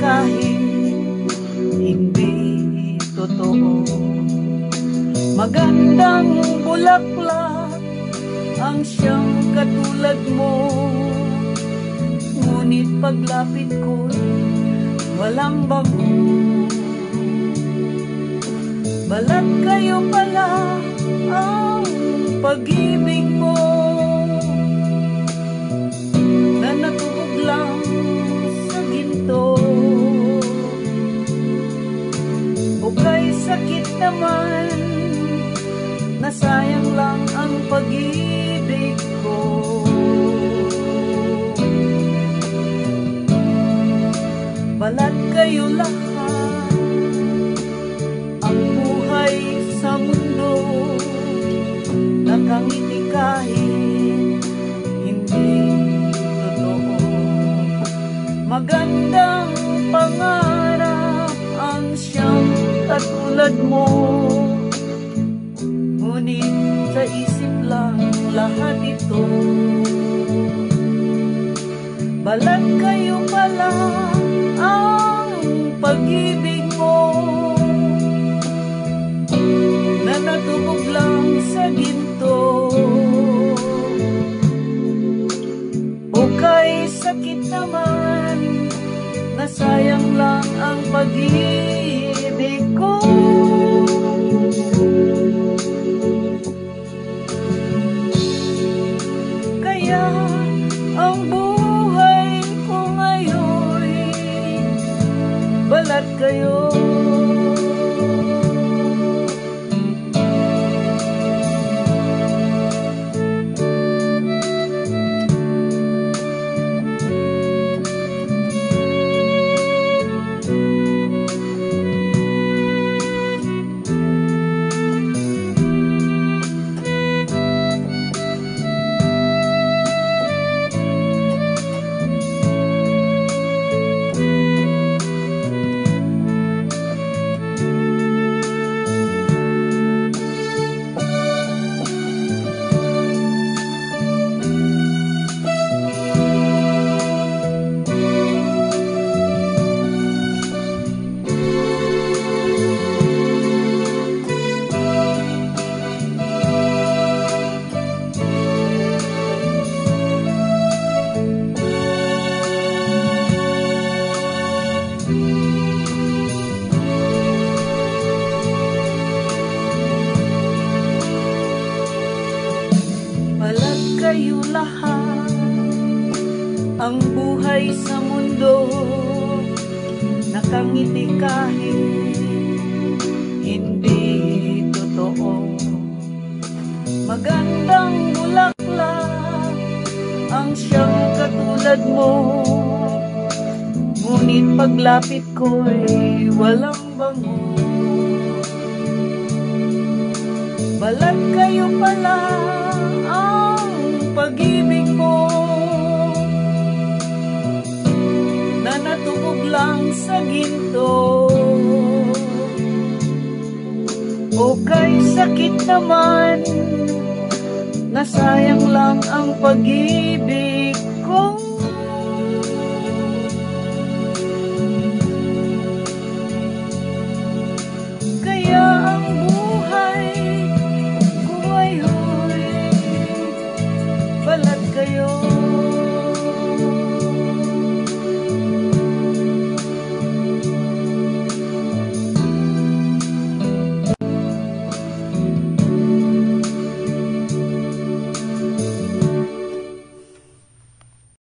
kahit hindi totoo. Magandang bulaklak ang siyang katulad mo, ngunit paglapit ko'y walang bango. Balat kayo pala ang pag-ibig mo, na natubog lang sa ginto. O kay sakit naman, nasayang lang ang pag-ibig ko. Balat kayo lahat, ang buhay sa mundo, nakangiti kahit hindi totoo. Magandang pangarap ang siyang katulad mo, ngunit sa isip lang lahat ito. Balat kayo pala ang pag-ibig mo, na natubog lang sa ginto. O kay sakit naman, nasayang lang ang pag-ibig ko. Kaya ang buhay ko ngayon, balat kayo. Balat kayo lahat, ang buhay sa mundo, nakangiti kahit hindi totoo. Magandang bulaklak ang siyang katulad mo, ngunit paglapit ko'y walang bango. Balat kayo pala ang pag-ibig mo, na natubog lang sa ginto. O kay sakit naman, nasayang lang ang pag-ibig